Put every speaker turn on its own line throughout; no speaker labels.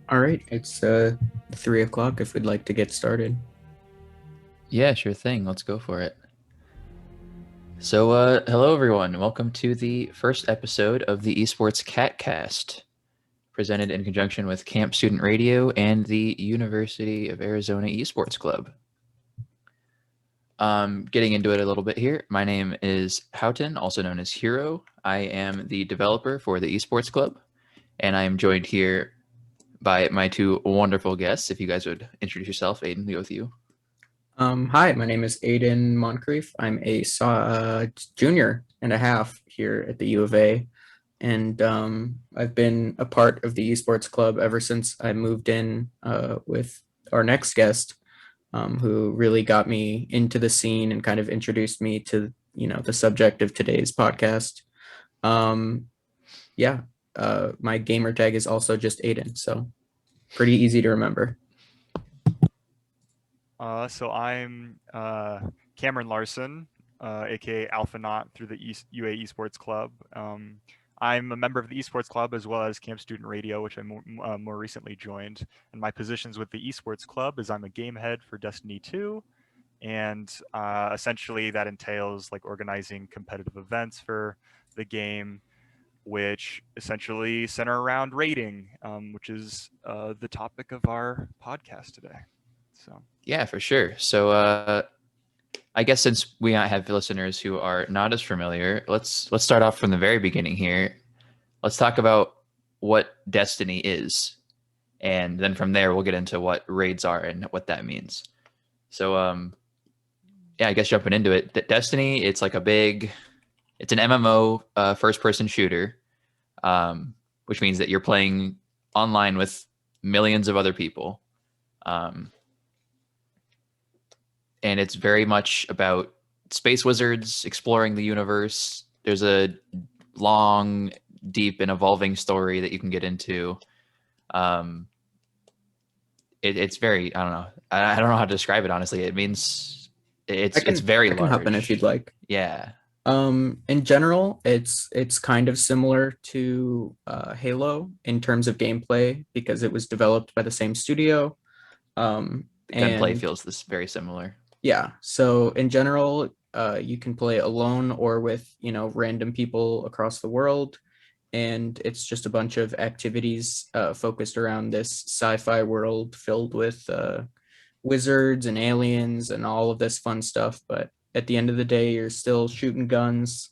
All right, it's 3 o'clock if we'd like to get started.
Yeah, sure thing. Let's go for it. So, hello everyone. Welcome to the first episode of the Esports Catcast, presented in conjunction with Camp Student Radio and the University of Arizona Esports Club. Getting into it a little bit here. My name is Houghton, also known as Hero. I am the developer for the Esports Club, and I am joined here by my two wonderful guests. If you guys would introduce yourself, Aiden, go with you.
Hi, my name is Aiden Moncrief. I'm a junior and a half here at the U of A, and I've been a part of the esports club ever since I moved in with our next guest, who really got me into the scene and kind of introduced me to the subject of today's podcast. Um, yeah, my gamer tag is also just Aiden, so pretty easy to remember.
So I'm Cameron Larson, aka Alphanaut through the UA Esports Club. I'm a member of the Esports Club as well as Camp Student Radio, which I more recently joined. And my positions with the Esports Club is I'm a game head for Destiny 2, and essentially that entails like organizing competitive events for the game, which essentially center around rating, which is the topic of our podcast today. So.
Yeah, for sure. So, I guess since we have listeners who are not as familiar, let's start off from the very beginning here. Let's talk about what Destiny is, and then from there we'll get into what raids are and what that means. So, yeah, I guess jumping into it, Destiny, it's an MMO first-person shooter, which means that you're playing online with millions of other people. Um, and it's very much about space wizards exploring the universe. There's a long, deep, and evolving story that you can get into. Um, it's very, I don't know, I don't know how to describe it honestly. It means
I
it's
can
very
I can hop in if you'd
large.
like.
Yeah,
In general, it's kind of similar to Halo in terms of gameplay because it was developed by the same studio.
the gunplay
And
feels this very similar.
yeah, so in general, you can play alone or with, random people across the world. And it's just a bunch of activities focused around this sci-fi world filled with wizards and aliens and all of this fun stuff. But at the end of the day, you're still shooting guns.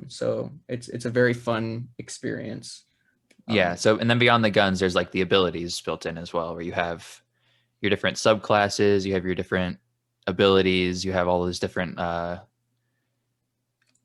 So it's a very fun experience.
Yeah.
Um,
So, and then beyond the guns, there's like the abilities built in as well, where you have your different subclasses, you have your different abilities, you have all those different.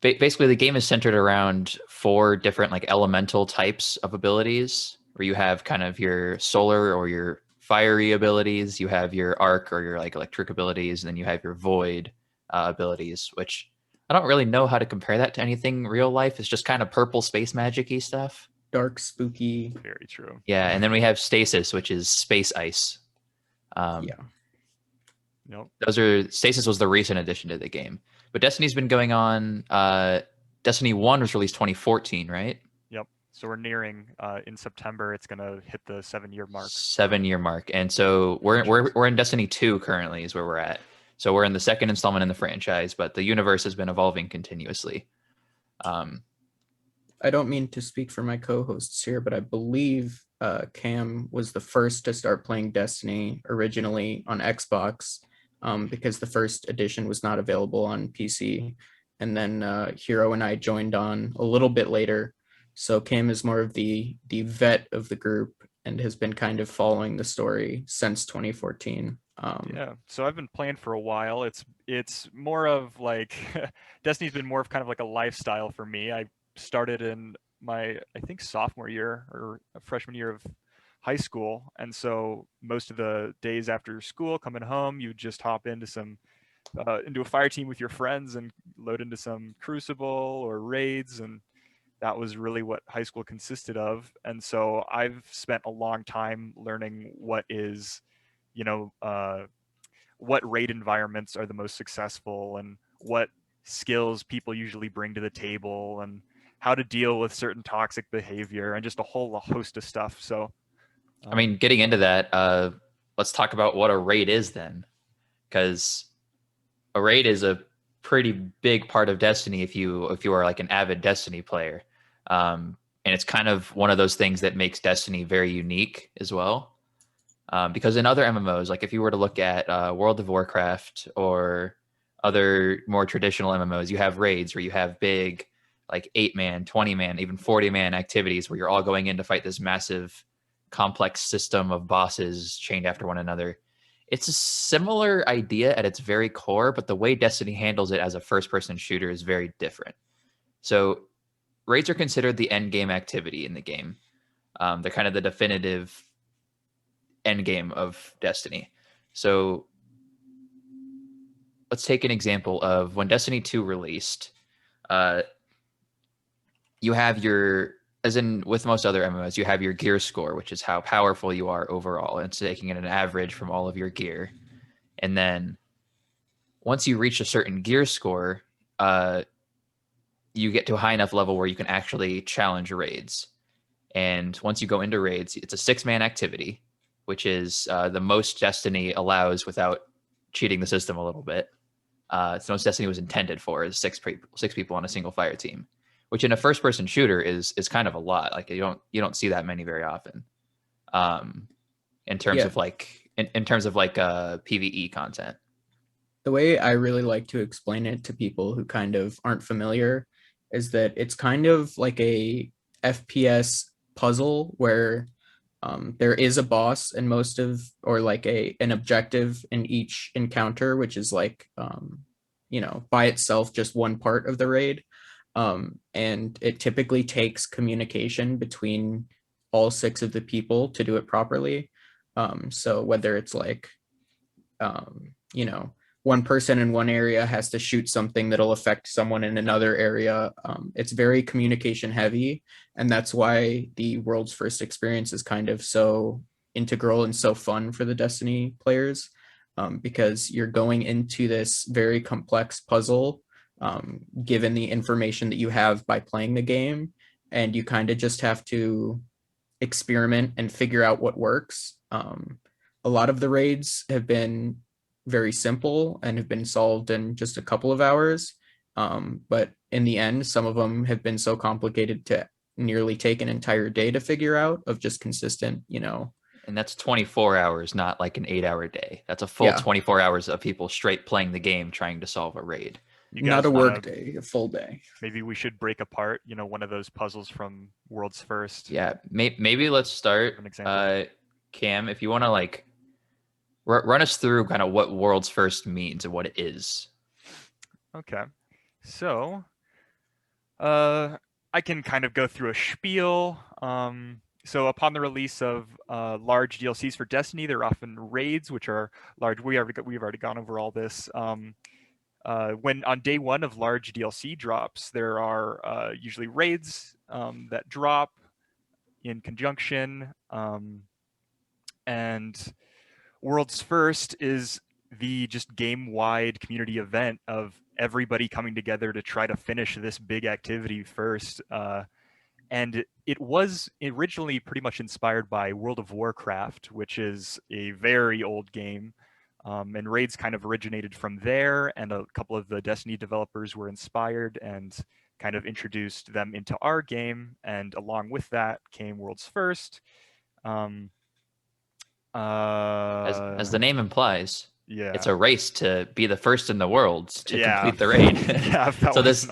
Basically, the game is centered around four different like elemental types of abilities, where you have kind of your solar or your fiery abilities, you have your arc or your like electric abilities, and then you have your void abilities, which I don't really know how to compare that to anything real life. It's just kind of purple space magic-y stuff.
Dark, spooky.
Very true.
Yeah, and then we have stasis, which is space ice. Um,
Yeah.
Nope.
those are stasis was the recent addition to the game, but Destiny's been going on. Destiny 1 was released 2014, right?
Yep. So we're nearing in September. It's gonna hit the 7-year mark for
7 year mark, and so
the franchise.
we're in Destiny 2 currently is where we're at. So we're in the second installment in the franchise, but the universe has been evolving continuously. Um,
I don't mean to speak for my co-hosts here, but I believe Cam was the first to start playing Destiny originally on Xbox, because the first edition was not available on PC. And then Hero and I joined on a little bit later. So Cam is more of the vet of the group and has been kind of following the story since 2014.
Yeah. So I've been playing for a while. It's more of like Destiny's been more of kind of like a lifestyle for me. I started in my I think sophomore year or freshman year of high school, and so most of the days after school, coming home, you would just hop into a fire team with your friends and load into some Crucible or raids, and that was really what high school consisted of. And so I've spent a long time learning you know, uh, what raid environments are the most successful and what skills people usually bring to the table and how to deal with certain toxic behavior and just a whole host of stuff. So
I mean, getting into that, let's talk about what a raid is then, because a raid is a pretty big part of Destiny if you are like an avid Destiny player, and it's kind of one of those things that makes Destiny very unique as well. Because in other MMOs, like if you were to look at World of Warcraft or other more traditional MMOs, you have raids where you have big, like 8-man, 20-man, even 40-man activities where you're all going in to fight this massive, complex system of bosses chained after one another. It's a similar idea at its very core, but the way Destiny handles it as a first-person shooter is very different. So raids are considered the end game activity in the game. They're kind of the definitive end game of Destiny. So let's take an example of when Destiny 2 released. You have your, as in with most other MMOs, you have your gear score, which is how powerful you are overall. And it's taking an average from all of your gear. And then once you reach a certain gear score, you get to a high enough level where you can actually challenge raids. And once you go into raids, it's a 6-man activity, which is the most Destiny allows without cheating the system a little bit. It's the most Destiny was intended for, is six people on a single fire team, which in a first-person shooter is kind of a lot. Like you don't see that many very often. In terms of like in terms of like PvE content.
The way I really like to explain it to people who kind of aren't familiar is that it's kind of like a FPS puzzle where there is a boss in most of, or like an objective in each encounter, which is like, by itself, just one part of the raid. And it typically takes communication between all 6 of the people to do it properly. So whether it's like, one person in one area has to shoot something that'll affect someone in another area. It's very communication heavy, and that's why the world's first experience is kind of so integral and so fun for the Destiny players, because you're going into this very complex puzzle, given the information that you have by playing the game, and you kind of just have to experiment and figure out what works. A lot of the raids have been very simple and have been solved in just a couple of hours. But in the end, some of them have been so complicated to nearly take an entire day to figure out, of just consistent,
And that's 24 hours, not like an 8-hour day. That's a full 24 hours of people straight playing the game, trying to solve a raid.
Not a work day, a full day.
Maybe we should break apart, one of those puzzles from World's First.
Yeah, maybe let's start. Cam, if you want to like run us through kind of what World's First means and what it is.
Okay, so I can kind of go through a spiel. So upon the release of large DLCs for Destiny, they're often raids, which are large. We've already gone over all this. When on day one of large DLC drops, there are usually raids that drop in conjunction, and World's First is the just game-wide community event of everybody coming together to try to finish this big activity first. And it was originally pretty much inspired by World of Warcraft, which is a very old game. And raids kind of originated from there, and a couple of the Destiny developers were inspired and kind of introduced them into our game. And along with that came World's First.
As the name implies,
yeah,
it's a race to be the first in the world to complete the raid.
Yeah,
so there's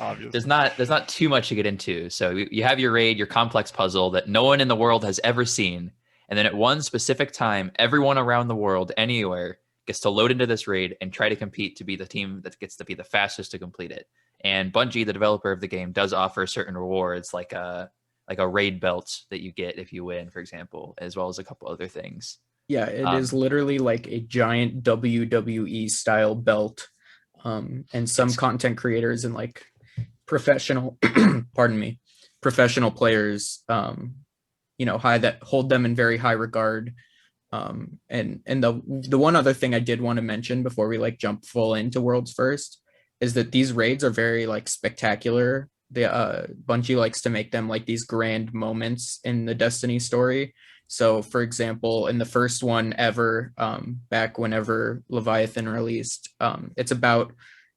not too much to get into. So you have your raid, your complex puzzle that no one in the world has ever seen, and then at one specific time, everyone around the world, anywhere, gets to load into this raid and try to compete to be the team that gets to be the fastest to complete it. And Bungie, the developer of the game, does offer certain rewards, like a raid belt that you get if you win, for example, as well as a couple other things.
Yeah, it is literally like a giant WWE style belt. And some content creators and like professional, professional players, that hold them in very high regard. And the one other thing I did want to mention before we like jump full into World's First is that these raids are very like spectacular Bungie likes to make them like these grand moments in the Destiny story. So, for example, in the first one ever, back whenever Leviathan released, it's about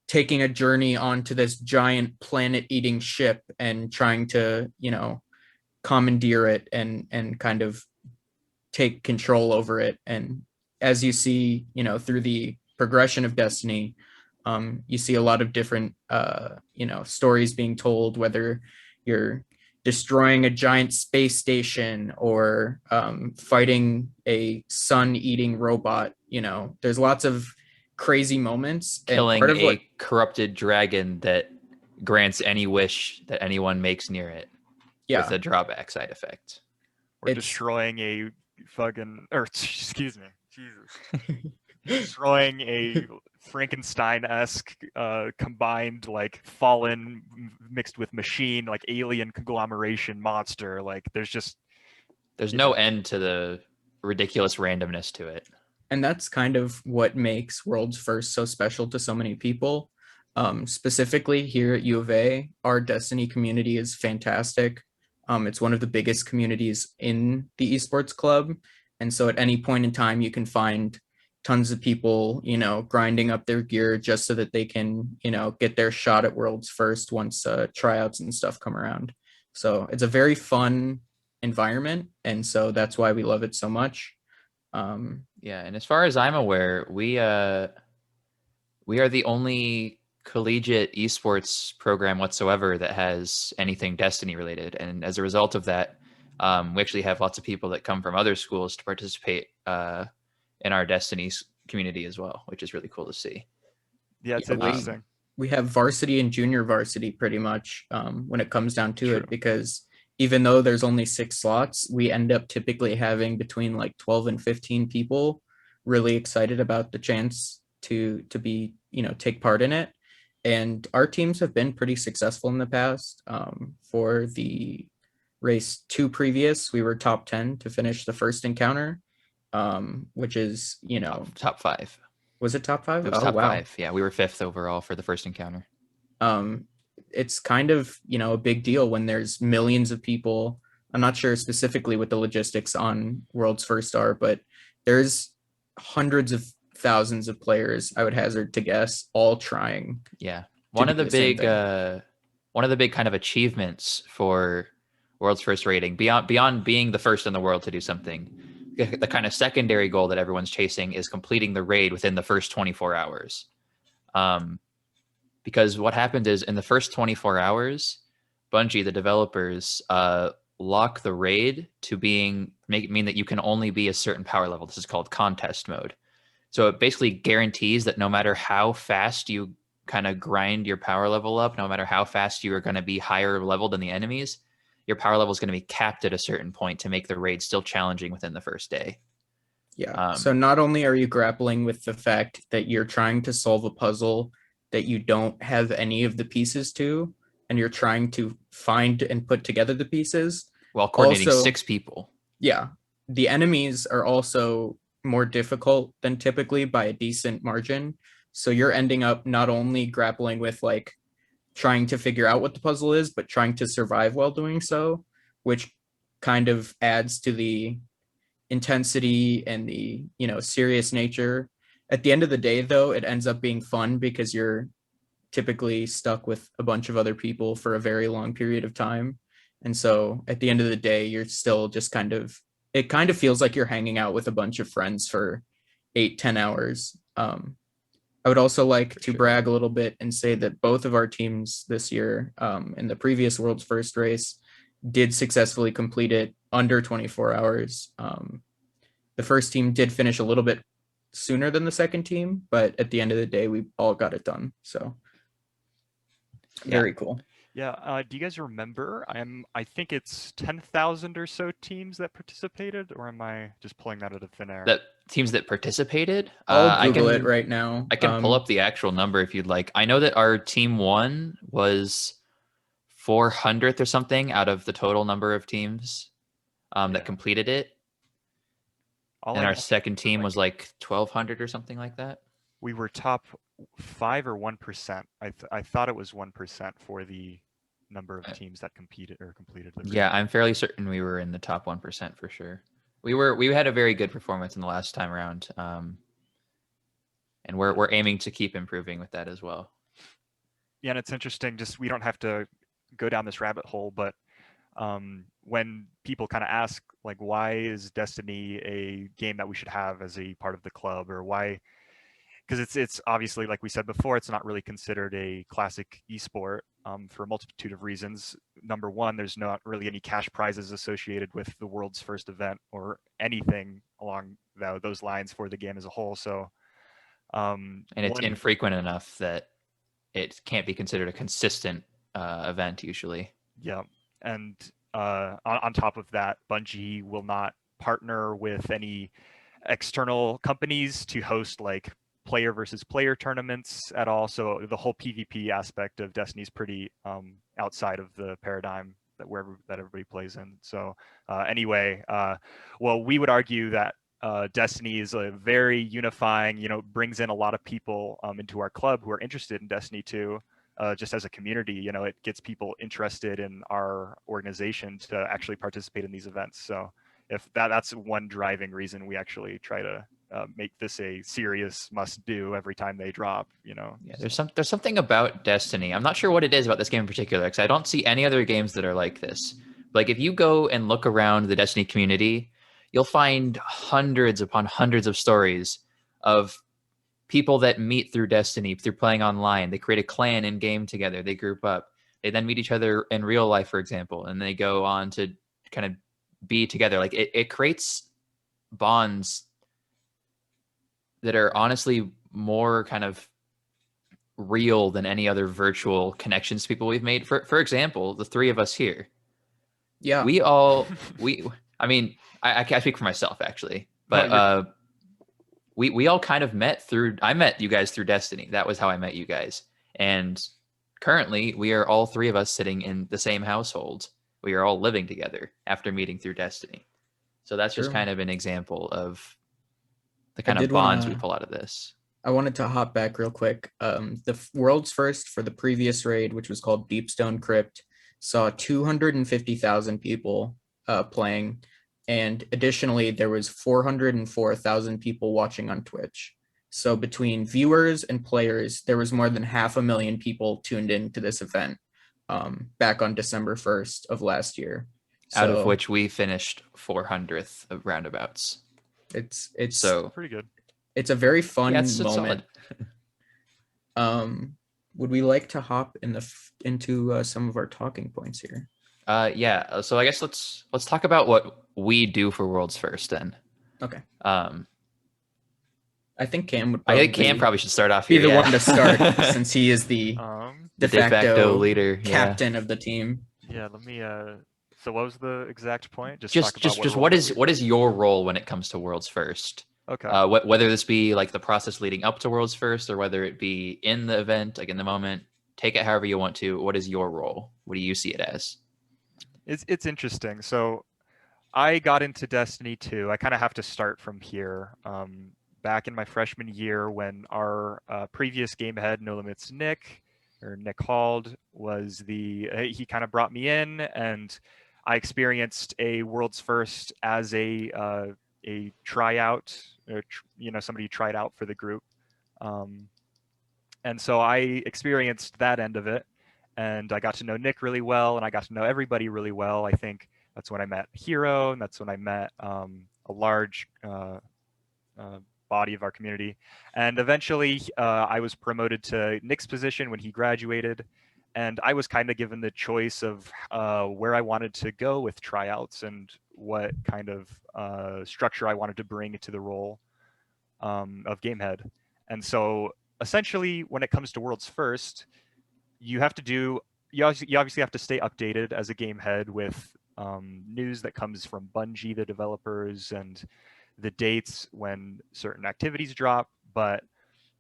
taking a journey onto this giant planet-eating ship and trying to, commandeer it and kind of take control over it. And as you see, through the progression of Destiny, you see a lot of different, stories being told, whether you're destroying a giant space station or fighting a sun-eating robot. There's lots of crazy moments. And part
Killing
of what,
a corrupted dragon that grants any wish that anyone makes near it with
yeah,
a drawback side effect.
We're
it's
destroying a fucking, or excuse me, Jesus, destroying a Frankenstein-esque combined like fallen mixed with machine, like alien conglomeration monster. Like
There's no end to the ridiculous randomness to it.
and that's kind of what makes World's First so special to so many people. Specifically here at U of A, our Destiny community is fantastic. It's one of the biggest communities in the esports club. And so at any point in time, you can find tons of people, grinding up their gear just so that they can, get their shot at World's First once tryouts and stuff come around. So it's a very fun environment. And so that's why we love it so much.
Yeah, and as far as I'm aware, we are the only collegiate esports program whatsoever that has anything Destiny related, and as a result of that, we actually have lots of people that come from other schools to participate in our Destiny community as well, which is really cool to see.
Yeah, it's
Yeah,
interesting.
we have varsity and junior varsity pretty much, when it comes down to
True.
it, because even though there's only 6 slots, we end up typically having between like 12 and 15 people really excited about the chance to be, take part in it. And our teams have been pretty successful in the past. For the race 2 previous, we were top 10 to finish the first encounter, which is,
Top 5.
was it top 5?
It was
Oh,
top
wow.
5. Yeah, we were 5th overall for the first encounter.
It's kind of, a big deal when there's millions of people. I'm not sure specifically what the logistics on World's First are, but there's hundreds of thousands of players, I would hazard to guess, all trying.
Yeah.
to
One of
do
the
same
big
thing.
one of the big kind of achievements for World's First rating, beyond being the first in the world to do something, the kind of secondary goal that everyone's chasing is completing the raid within the first 24 hours. Because what happened is, in the first 24 hours, Bungie, the developers, lock the raid to mean that you can only be a certain power level. This is called contest mode. So it basically guarantees that no matter how fast you kind of grind your power level up, no matter how fast you are going to be higher level than the enemies, your power level is going to be capped at a certain point to make the raid still challenging within the first day.
Yeah. So not only are you grappling with the fact that you're trying to solve a puzzle that you don't have any of the pieces to, and you're trying to find and put together the pieces,
while coordinating
also,
6 people.
Yeah. The enemies are also more difficult than typically by a decent margin. So you're ending up not only grappling with like trying to figure out what the puzzle is, but trying to survive while doing so, which kind of adds to the intensity and the, serious nature. At the end of the day, though, it ends up being fun because you're typically stuck with a bunch of other people for a very long period of time. And so at the end of the day, you're still just it kind of feels like you're hanging out with a bunch of friends for 8-10 hours. I would also like to brag a little bit and say that both of our teams this year, in the previous World's First race, did successfully complete it under 24 hours. The first team did finish a little bit sooner than the second team, but at the end of the day, we all got it done. So very cool.
Yeah. Do you guys remember? I think it's 10,000 or so teams that participated, or am I just pulling that out of thin air?
That teams that participated.
I'll Google it right now.
I can pull up the actual number if you'd like. I know that our team 1 was 400th or something out of the total number of teams that completed it. And our second team was like 1,200 or something like that.
We were top 5 or 1%. I thought it was 1% for the number of teams that competed or completed the
Yeah,
region.
I'm fairly certain we were in the top 1% for sure. We had a very good performance in the last time around, and we're aiming to keep improving with that as well.
Yeah, and it's interesting. Just we don't have to go down this rabbit hole, but when people kind of ask like, why is Destiny a game that we should have as a part of the club, or why? Because it's obviously, like we said before, it's not really considered a classic esport for a multitude of reasons. Number one, there's not really any cash prizes associated with the world's first event or anything along those lines for the game as a whole. So,
and it's infrequent enough that it can't be considered a consistent event usually.
Yeah, and on top of that, Bungie will not partner with any external companies to host like player versus player tournaments at all. So the whole PvP aspect of Destiny is pretty outside of the paradigm that everybody plays in. So anyway, well, we would argue that Destiny is a very unifying, brings in a lot of people into our club who are interested in Destiny 2. Just as a community, it gets people interested in our organization to actually participate in these events. So if that's one driving reason we actually try to make this a serious must-do every time they drop.
Yeah, there's something about Destiny. I'm not sure what it is about this game in particular, because I don't see any other games that are like this. Like if you go and look around the Destiny community, you'll find hundreds upon hundreds of stories of people that meet through Destiny, through playing online. They create a clan in game together. They group up. They then meet each other in real life, for example, and they go on to kind of be together. Like it creates bonds that are honestly more kind of real than any other virtual connections to people we've made. For example, the three of us here.
Yeah.
I mean, I can't speak for myself actually, but we all kind of I met you guys through Destiny. That was how I met you guys. And currently we are all three of us sitting in the same household. We are all living together after meeting through Destiny. So that's just kind of an example of the kind of bonds we pull out of this.
I wanted to hop back real quick. The world's first for the previous raid, which was called Deepstone Crypt, saw 250,000 people playing. And additionally, there was 404,000 people watching on Twitch. So between viewers and players, there was more than 500,000 people tuned into this event back on December 1st of last year.
Out of which we finished 400th of roundabouts.
It's
so
pretty good.
It's a very fun moment.
Solid.
Would we like to hop into some of our talking points here?
Yeah. So I guess let's talk about what we do for World's First then.
Okay. I think Cam would.
I think Cam probably should start off
here.
Be the
one to start since he is the de facto
leader,
captain of the team.
Yeah. Let me. So what was the exact point?
Just what is your role when it comes to World's First?
Okay.
Whether this be like the process leading up to World's First, or whether it be in the event, like in the moment, take it however you want to. What is your role? What do you see it as?
It's interesting. So I got into Destiny 2. I kind of have to start from here. Back in my freshman year, when our previous game head, No Limits Nick Hald, was he kind of brought me in, and I experienced a World's First as a tryout, or somebody who tried out for the group, and so I experienced that end of it, and I got to know Nick really well, and I got to know everybody really well. I think that's when I met Hero, and that's when I met a large body of our community, and eventually I was promoted to Nick's position when he graduated, and I was kind of given the choice of where I wanted to go with tryouts and what kind of structure I wanted to bring to the role of game head. And so essentially, when it comes to World's First, you obviously have to stay updated as a game head with news that comes from Bungie, the developers, and the dates when certain activities drop. But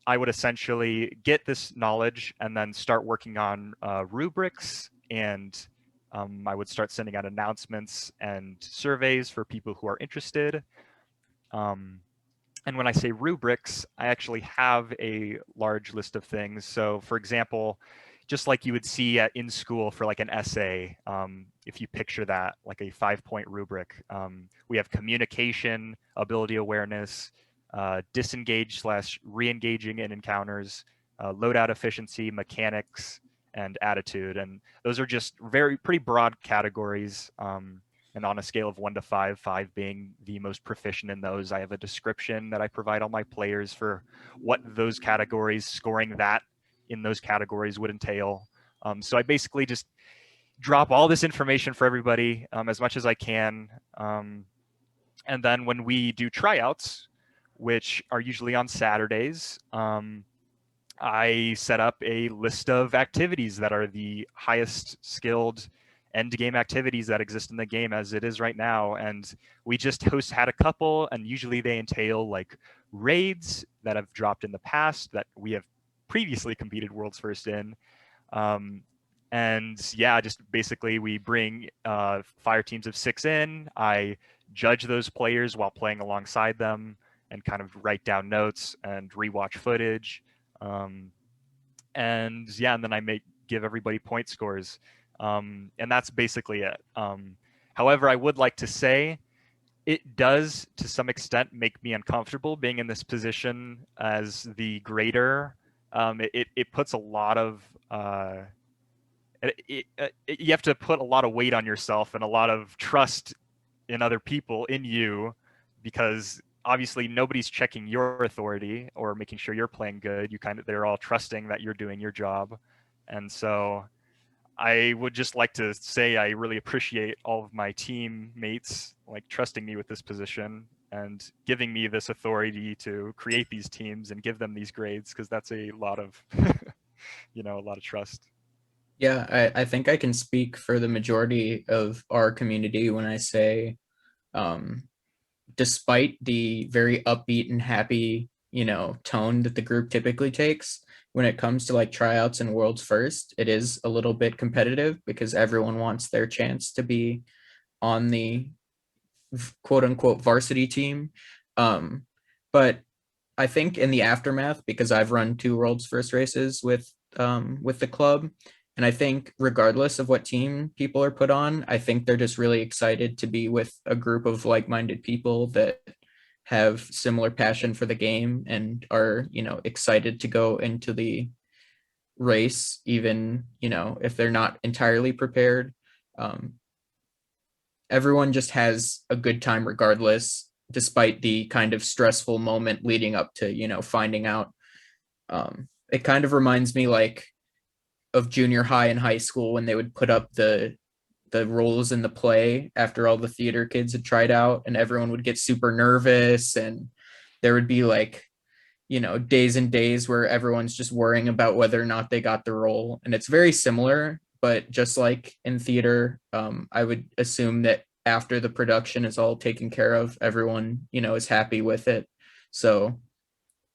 I would essentially get this knowledge and then start working on rubrics, and I would start sending out announcements and surveys for people who are interested. And when I say rubrics, I actually have a large list of things. So for example, just like you would see in school for like an essay. If you picture that like a 5-point rubric, we have communication, ability awareness, disengage / re-engaging in encounters, loadout efficiency, mechanics, and attitude. And those are just pretty broad categories. And on a scale of 1 to 5, 5 being the most proficient in those, I have a description that I provide all my players for what those categories, scoring that in those categories would entail. So I basically just drop all this information for everybody as much as I can. And then when we do tryouts, which are usually on Saturdays, I set up a list of activities that are the highest skilled end game activities that exist in the game as it is right now. And we just had a couple, and usually they entail like raids that have dropped in the past that we have previously competed world's first in. And yeah, just basically we bring fire teams of 6 in. I judge those players while playing alongside them and kind of write down notes and rewatch footage. And yeah, and then I give everybody point scores. And that's basically it. However, I would like to say it does to some extent make me uncomfortable being in this position as the grader. It puts a lot of you have to put a lot of weight on yourself and a lot of trust in other people, in you, because obviously nobody's checking your authority or making sure you're playing good. They're all trusting that you're doing your job. And so I would just like to say I really appreciate all of my teammates like trusting me with this position and giving me this authority to create these teams and give them these grades, because that's a lot of a lot of trust.
Yeah, I think I can speak for the majority of our community when I say, despite the very upbeat and happy, tone that the group typically takes, when it comes to like tryouts and world's first, it is a little bit competitive because everyone wants their chance to be on the quote unquote varsity team. But I think in the aftermath, because I've run 2 world's first races with the club, and I think regardless of what team people are put on, I think they're just really excited to be with a group of like-minded people that have similar passion for the game and are, excited to go into the race, even, if they're not entirely prepared. Everyone just has a good time regardless, despite the kind of stressful moment leading up to, finding out. It kind of reminds me like of junior high and high school when they would put up the roles in the play after all the theater kids had tried out, and everyone would get super nervous, and there would be like, days and days where everyone's just worrying about whether or not they got the role. And it's very similar, but just like in theater, I would assume that after the production is all taken care of, everyone, is happy with it. So,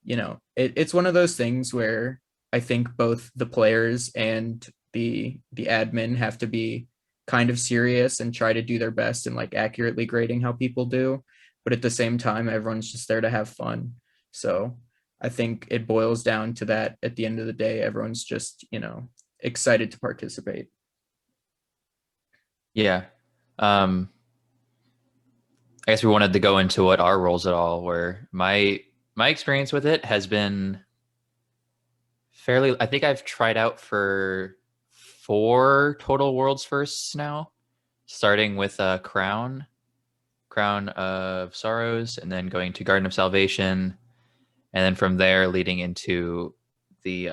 it's one of those things where I think both the players and the admin have to be kind of serious and try to do their best and like accurately grading how people do. But at the same time, everyone's just there to have fun. So I think it boils down to that at the end of the day. Everyone's just, excited to participate.
Yeah. I guess we wanted to go into what our roles at all were. My experience with it has been fairly, I think I've tried out for 4 total world's firsts now, starting with Crown of Sorrows, and then going to Garden of Salvation, and then from there leading into the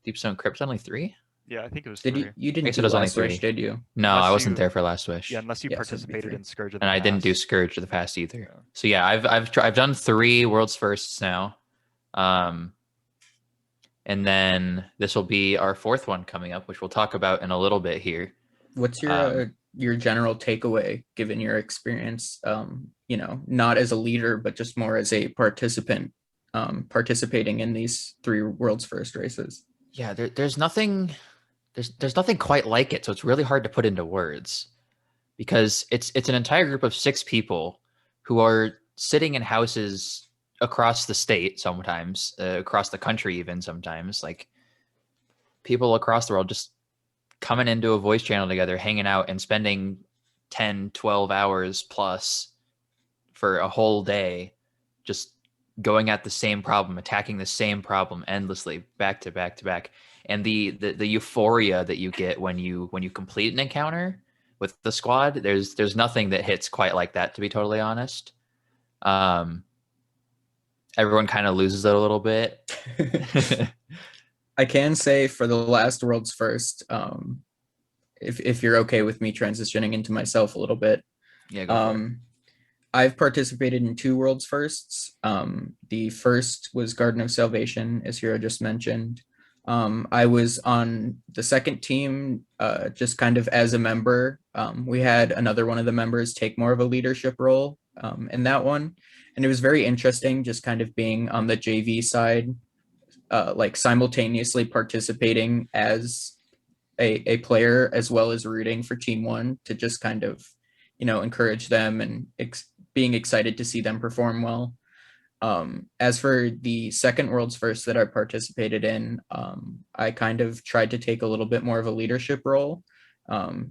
Deepstone Crypt. Only 3?
Yeah, I think it was
Did
3.
you didn't
guess
do
it was only
Last Wish,
3.
did you?
No,
Unless
I wasn't
you-
there for Last Wish.
Yeah, unless you
Yes, it'd be
participated
3.
in Scourge of the
And I didn't do
Past.
Scourge of the Past either.
Yeah.
So yeah, I've done 3 world's firsts now. And then this will be our 4th one coming up, which we'll talk about in a little bit here.
What's your general takeaway given your experience, not as a leader, but just more as a participant, participating in these 3 world's first races?
Yeah, there's nothing quite like it, so it's really hard to put into words, because it's an entire group of 6 people who are sitting in houses across the state, sometimes across the country, even sometimes. Like, people across the world just coming into a voice channel together, hanging out and spending 10, 12 hours plus for a whole day, just going at the same problem, attacking the same problem endlessly, back to back to back. And the euphoria that you get when you complete an encounter with the squad, there's nothing that hits quite like that, to be totally honest. Everyone kind of loses it a little bit.
I can say for the last World's First, if you're okay with me transitioning into myself a little bit,
Yeah, go for it.
I've participated in 2 World's Firsts. The first was Garden of Salvation, as Hero just mentioned. I was on the second team, just kind of as a member. We had another one of the members take more of a leadership role in that one. And it was very interesting just kind of being on the JV side, like simultaneously participating as a player as well as rooting for Team One to just kind of, encourage them and being excited to see them perform well. As for the second World's First that I participated in, I kind of tried to take a little bit more of a leadership role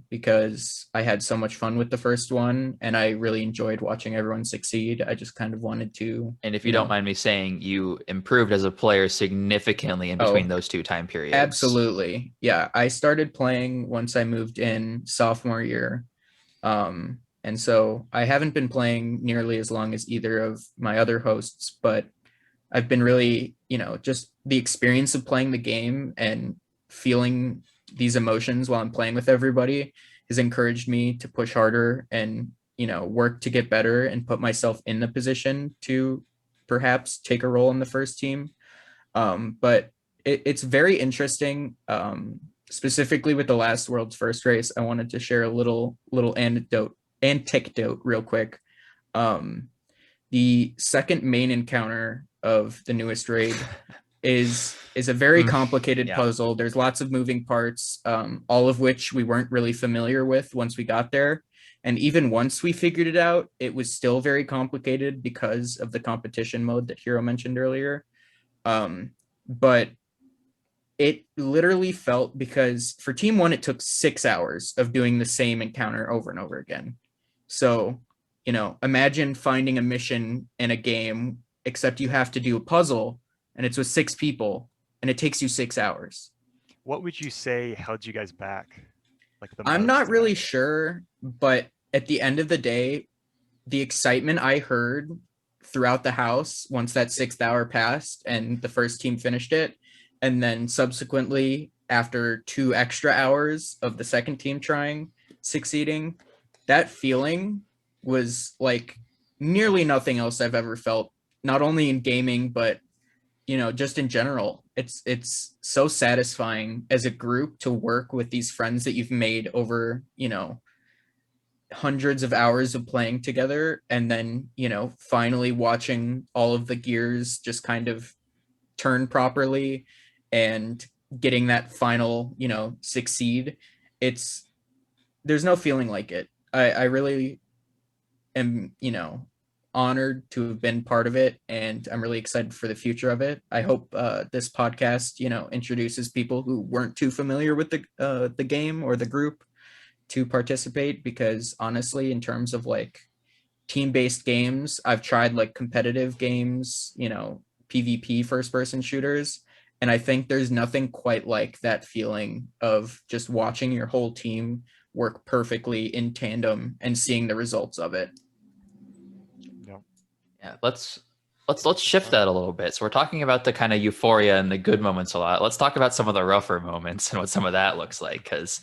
because I had so much fun with the first one and I really enjoyed watching everyone succeed. I just kind of wanted to.
And if you don't mind me saying, you improved as a player significantly in between those 2 time periods.
Absolutely. Yeah. I started playing once I moved in sophomore year. And so I haven't been playing nearly as long as either of my other hosts, but I've been really, just the experience of playing the game and feeling these emotions while I'm playing with everybody has encouraged me to push harder and, work to get better and put myself in the position to perhaps take a role in the first team. But it's very interesting. Specifically with the last World's First race, I wanted to share a little anecdote real quick. The second main encounter of the newest raid is a very complicated puzzle. There's lots of moving parts, all of which we weren't really familiar with once we got there. And even once we figured it out, it was still very complicated because of the competition mode that Hero mentioned earlier. But it literally felt, because for Team One, it took 6 hours of doing the same encounter over and over again. So, imagine finding a mission in a game, except you have to do a puzzle and it's with 6 people and it takes you 6 hours.
What would you say held you guys back? Like
I'm not really sure, but at the end of the day, the excitement I heard throughout the house once that 6th hour passed and the first team finished it, and then subsequently after 2 extra hours of the second team succeeding, that feeling was like nearly nothing else I've ever felt, not only in gaming, but just in general. It's so satisfying as a group to work with these friends that you've made over, hundreds of hours of playing together, and then, finally watching all of the gears just kind of turn properly and getting that final, succeed. There's no feeling like it. I really am, honored to have been part of it, and I'm really excited for the future of it. I hope this podcast, introduces people who weren't too familiar with the game or the group to participate, because honestly, in terms of like team-based games, I've tried like competitive games, PvP first-person shooters, and I think there's nothing quite like that feeling of just watching your whole team work perfectly in tandem and seeing the results of it.
Yeah, let's shift that a little bit. So we're talking about the kind of euphoria and the good moments a lot. Let's talk about some of the rougher moments and what some of that looks like, because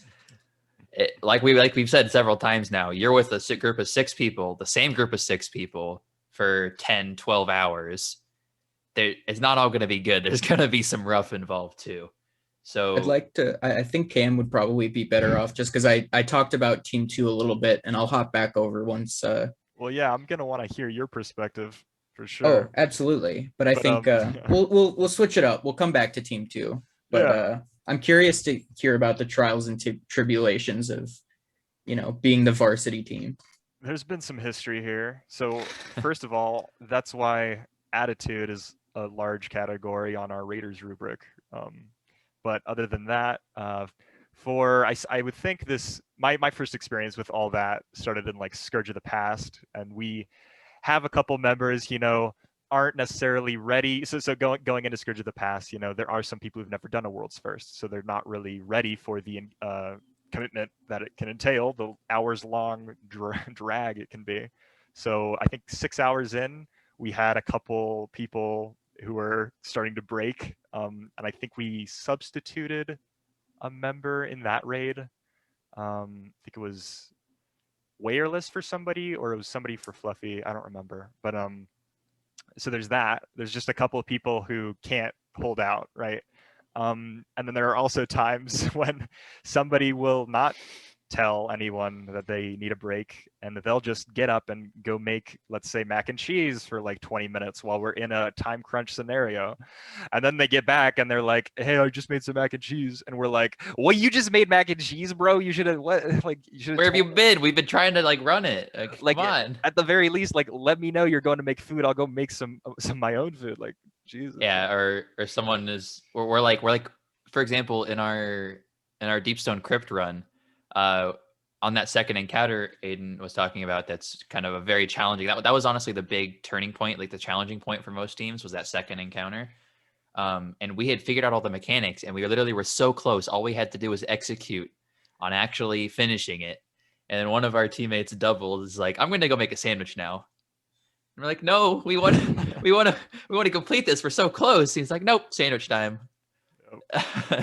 like we've said several times now, you're with a group of 6 people, the same group of 6 people for 10, 12 hours. It's not all going to be good. There's going to be some rough involved too. So
I think Cam would probably be better off, just because I talked about Team 2 a little bit, and I'll hop back over once.
Well, yeah, I'm going to want to hear your perspective for sure.
Oh, absolutely. But I think we'll switch it up. We'll come back to Team 2. But I'm curious to hear about the trials and tribulations of, being the varsity team.
There's been some history here. So first of all, that's why attitude is a large category on our Raiders rubric. But other than that, I would think my first experience with all that started in like Scourge of the Past, and we have a couple members, aren't necessarily ready. So going into Scourge of the Past, there are some people who've never done a World's First, so they're not really ready for the commitment that it can entail, the hours long drag it can be. So I think 6 hours in, we had a couple people who were starting to break, and I think we substituted a member in that raid. I think it was Wireless for somebody, or it was somebody for Fluffy. I don't remember, but so there's that. There's just a couple of people who can't hold out, right? And then there are also times when somebody will not tell anyone that they need a break, and they'll just get up and go make, let's say, mac and cheese for like 20 minutes while we're in a time crunch scenario. And then they get back and they're like, hey, I just made some mac and cheese. And we're like, well, you just made mac and cheese, bro. You should have, like, you should have.
Where have you been? We've been trying to like run it.
Like,
come on.
at the very least, like, let me know you're going to make food. I'll go make some my own food. Like, Jesus.
Yeah, or someone is we're like for example in our Deepstone Crypt run, on that second encounter Aiden was talking about, that's kind of a very challenging, that was honestly the big turning point, like the challenging point for most teams was that second encounter. And we had figured out all the mechanics, and we literally were so close. All we had to do was execute on actually finishing it. And then one of our teammates doubled, is like, I'm gonna go make a sandwich now. And we're like, no, we want to complete this. We're so close. He's like, nope, sandwich time.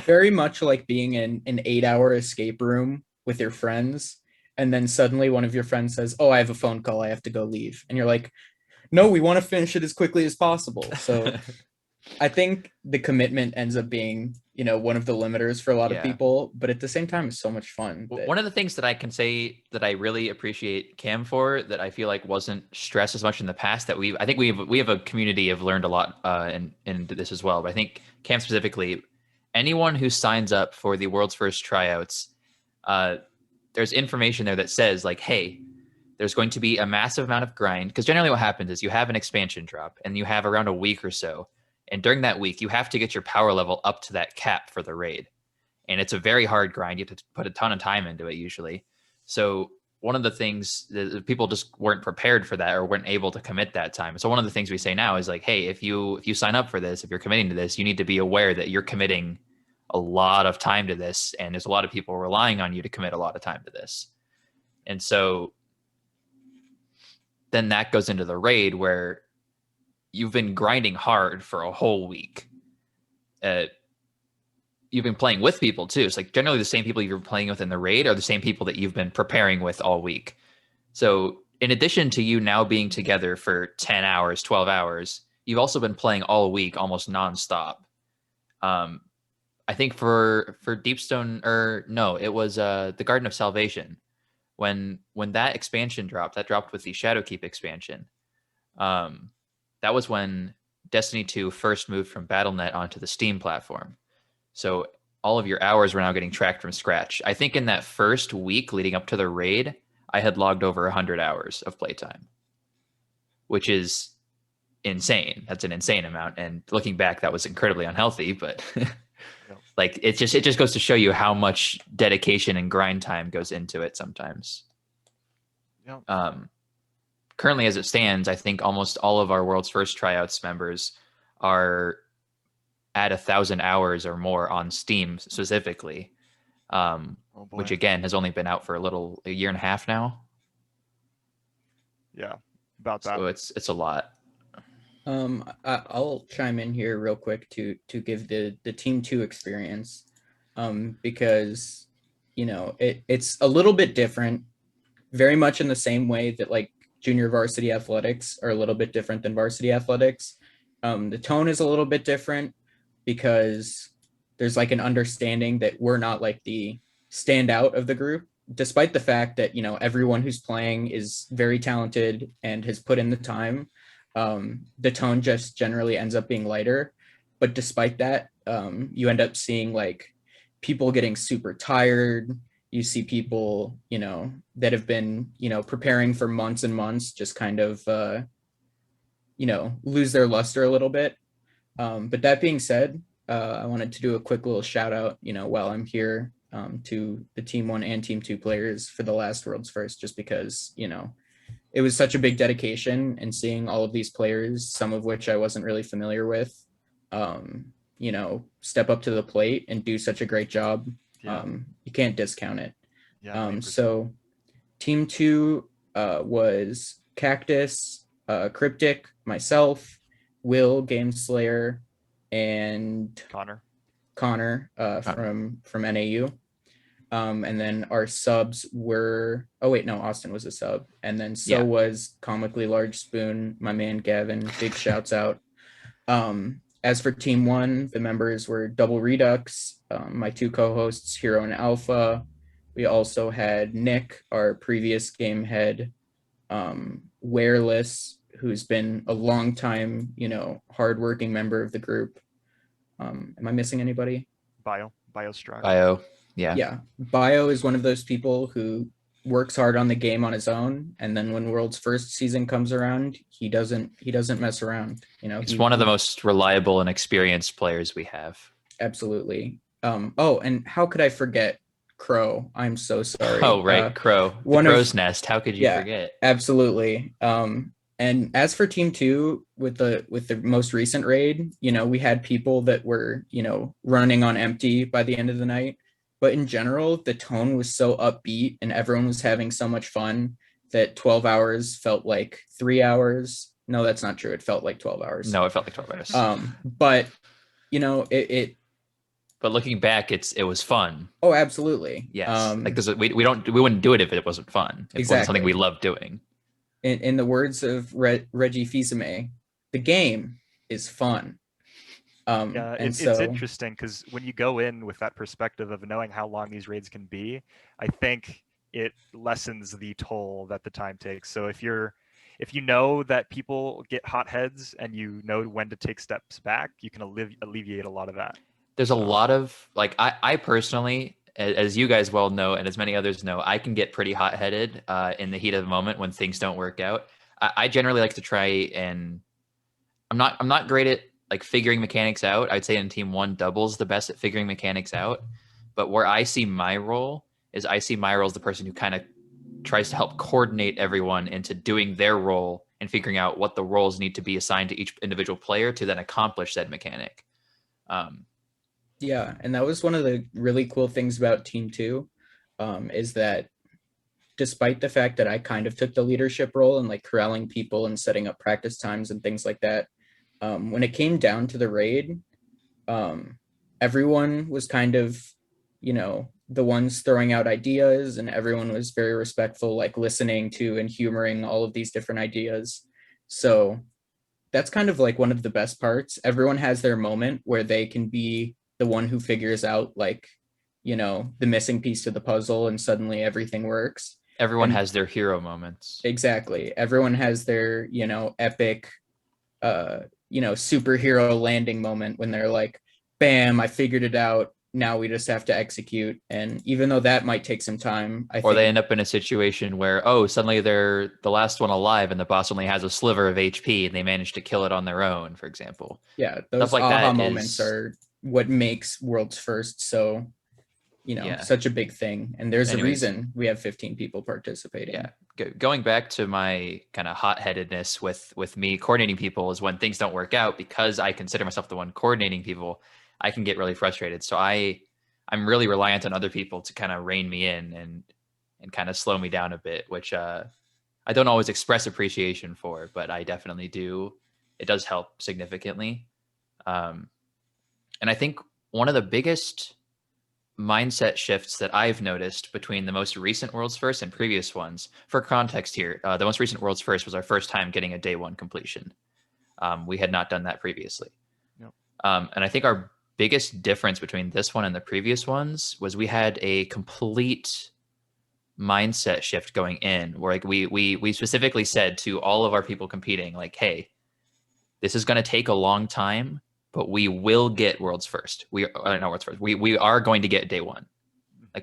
Very much like being in an 8-hour escape room with your friends, and then suddenly one of your friends says, oh, I have a phone call, I have to go leave. And you're like, no, we want to finish it as quickly as possible. So I think the commitment ends up being, one of the limiters for a lot of people, but at the same time, it's so much fun.
One of the things that I can say that I really appreciate Cam for, that I feel like wasn't stressed as much in the past, that I think we have a community have learned a lot in this as well. But I think Cam specifically, anyone who signs up for the World's First tryouts, there's information there that says like, hey, there's going to be a massive amount of grind, because generally what happens is you have an expansion drop and you have around a week or so. And during that week, you have to get your power level up to that cap for the raid. And it's a very hard grind. You have to put a ton of time into it usually. So one of the things that people just weren't prepared for that, or weren't able to commit that time. So one of the things we say now is like, hey, if you sign up for this, if you're committing to this, you need to be aware that you're committing a lot of time to this. And there's a lot of people relying on you to commit a lot of time to this. And so then that goes into the raid where you've been grinding hard for a whole week. You've been playing with people too. It's like generally the same people you're playing with in the raid are the same people that you've been preparing with all week. So in addition to you now being together for 10 hours, 12 hours, you've also been playing all week almost nonstop. I think for Deepstone, or no, it was the Garden of Salvation. When that expansion dropped, that dropped with the Shadowkeep expansion. That was when Destiny 2 first moved from Battle.net onto the Steam platform. So all of your hours were now getting tracked from scratch. I think in that first week leading up to the raid, I had logged over 100 hours of playtime, which is insane. That's an insane amount. And looking back, that was incredibly unhealthy, but like it just goes to show you how much dedication and grind time goes into it sometimes.
Yeah.
Currently, as it stands, I think almost all of our World's First tryouts members are at 1,000 hours or more on Steam specifically, which again has only been out for a year and a half now.
Yeah, about that.
So it's a lot.
I'll chime in here real quick to give the Team 2 experience, because it's a little bit different, very much in the same way that like junior varsity athletics are a little bit different than varsity athletics. The tone is a little bit different because there's like an understanding that we're not like the standout of the group, despite the fact that everyone who's playing is very talented and has put in the time. The tone just generally ends up being lighter, but despite that, you end up seeing like people getting super tired. You see people, that have been, preparing for months and months, just kind of, lose their luster a little bit. But that being said, I wanted to do a quick little shout out, while I'm here, to the Team 1 and Team 2 players for the last World's First, just because, it was such a big dedication, and seeing all of these players, some of which I wasn't really familiar with, step up to the plate and do such a great job.
Yeah.
You can't discount it.
Yeah. 100%.
So Team 2 was Cactus, Cryptic, myself, Will, Gameslayer, and
Connor.
from NAU. And then our subs were, Austin was a sub. And then was Comically Large Spoon, my man Gavin, big shouts out. As for Team 1, the members were Double Redux, my two co-hosts, Hero and Alpha. We also had Nick, our previous game head, Wareless, who's been a long time, hardworking member of the group. Am I missing anybody?
Biostruck.
Bio. Yeah.
Yeah. Bio is one of those people who works hard on the game on his own, and then when World's First season comes around, he doesn't mess around.
He's one of the most reliable and experienced players we have.
Absolutely. And how could I forget Crow? I'm so sorry.
Oh, right, Crow. The Crow's Nest. How could you forget?
Absolutely. And as for Team 2, with the most recent raid, we had people that were, running on empty by the end of the night. But in general, the tone was so upbeat and everyone was having so much fun that 12 hours felt like 3 hours. No, that's not true. It felt like 12 hours.
No, it felt like 12 hours.
But it
But looking back, it was fun.
Oh, absolutely.
Yes. We wouldn't do it if it wasn't fun. It wasn't something we loved doing.
In the words of Reggie Fils-Aimé, the game is fun.
It's interesting because when you go in with that perspective of knowing how long these raids can be, I think it lessens the toll that the time takes. So if you know that people get hot heads and you know when to take steps back, you can alleviate a lot of that.
There's a lot of I personally, as you guys well know, and as many others know, I can get pretty hot-headed in the heat of the moment when things don't work out. I generally like to try, and I'm not great at figuring mechanics out. I'd say in Team 1, Double's the best at figuring mechanics out. But where I see my role as the person who kind of tries to help coordinate everyone into doing their role and figuring out what the roles need to be assigned to each individual player to then accomplish said mechanic.
Yeah, and that was one of the really cool things about Team 2, is that despite the fact that I kind of took the leadership role and corralling people and setting up practice times and things like that, when it came down to the raid, everyone was kind of, the ones throwing out ideas, and everyone was very respectful, listening to and humoring all of these different ideas. So that's kind of one of the best parts. Everyone has their moment where they can be the one who figures out the missing piece to the puzzle, and suddenly everything works.
Everyone has their hero moments.
Exactly. Everyone has their, epic, superhero landing moment when they're like, bam, I figured it out. Now we just have to execute. And even though that might take some time, I think
they end up in a situation where, suddenly they're the last one alive and the boss only has a sliver of HP and they manage to kill it on their own, for example.
Yeah, those
stuff like
aha
that
moments are what makes World's First so, such a big thing. And there's a reason we have 15 people participating.
Yeah. Going back to my kind of hot-headedness with me coordinating people is when things don't work out, because I consider myself the one coordinating people, I can get really frustrated. So I'm really reliant on other people to kind of rein me in and kind of slow me down a bit, which I don't always express appreciation for, but I definitely do. It does help significantly. And I think one of the biggest mindset shifts that I've noticed between the most recent World's First and previous ones, for context here, the most recent World's First was our first time getting a day one completion. We had not done that previously.
Yep.
And I think our biggest difference between this one and the previous ones was we had a complete mindset shift going in, where we specifically said to all of our people competing, hey, this is going to take a long time, but we will get World's First. We are going to get day one.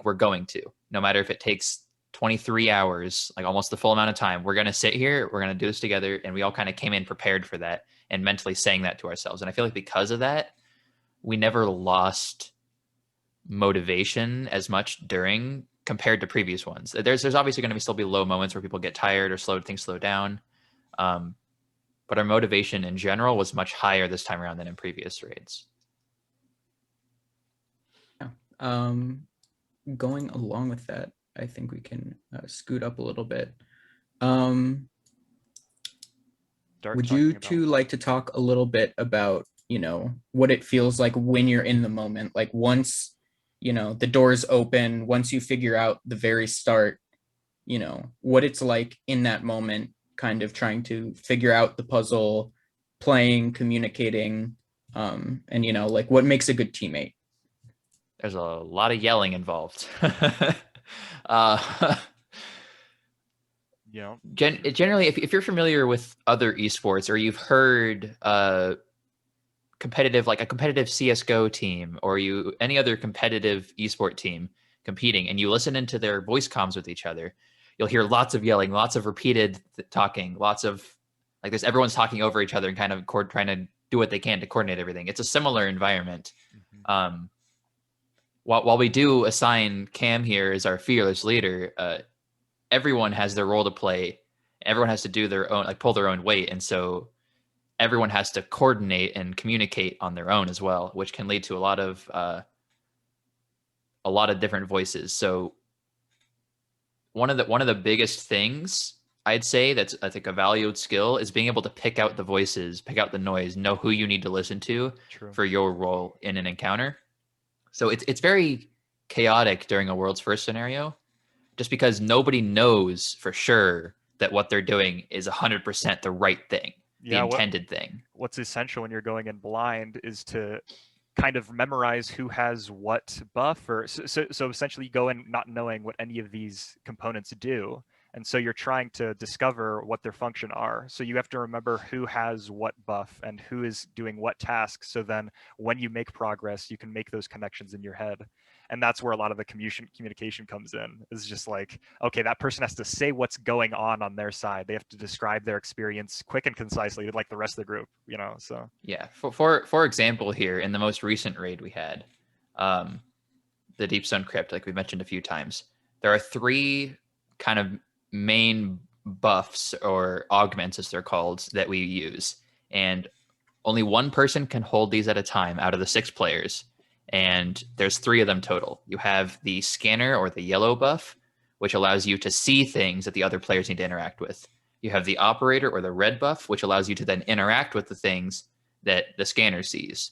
We're going to, no matter if it takes 23 hours, almost the full amount of time, we're going to sit here, we're going to do this together. And we all kind of came in prepared for that and mentally saying that to ourselves. And I feel like because of that, we never lost motivation as much during compared to previous ones. There's obviously going to still be low moments where people get tired or things slow down. But our motivation in general was much higher this time around than in previous raids.
Yeah. Going along with that, I think we can scoot up a little bit. Would you two like to talk a little bit about, what it feels like when you're in the moment? Like once, the doors open, once you figure out the very start, what it's like in that moment, kind of trying to figure out the puzzle, playing, communicating, and, like what makes a good teammate?
There's a lot of yelling involved. Generally, if you're familiar with other esports or you've heard competitive, like a competitive CSGO team or any other competitive esport team competing, and you listen into their voice comms with each other, you'll hear lots of yelling, lots of repeated talking, lots of like this. Everyone's talking over each other and kind of trying to do what they can to coordinate everything. It's a similar environment. Mm-hmm. While we do assign Cam here as our fearless leader, everyone has their role to play. Everyone has to do their own, like pull their own weight. And so everyone has to coordinate and communicate on their own as well, which can lead to a lot of different voices. So one of the biggest things I'd say that's, I think, a valued skill is being able to pick out the voices, pick out the noise, know who you need to listen to for your role in an encounter. So it's very chaotic during a world's first scenario, just because nobody knows for sure that what they're doing is 100% the right thing, the intended thing.
What's essential when you're going in blind is to kind of memorize who has what buff, or so essentially you go in not knowing what any of these components do. And so you're trying to discover what their function are. So you have to remember who has what buff and who is doing what task. So then when you make progress, you can make those connections in your head. And that's where a lot of the communication comes in. Is just like, okay, that person has to say what's going on their side. They have to describe their experience quick and concisely, like the rest of the group, so.
Yeah, for example here, in the most recent raid we had, the Deep Stone Crypt, like we mentioned a few times, there are 3 kind of main buffs or augments, as they're called, that we use. And only one person can hold these at a time out of the 6 players. And there's 3 of them total. You have the scanner or the yellow buff, which allows you to see things that the other players need to interact with. You have the operator or the red buff, which allows you to then interact with the things that the scanner sees.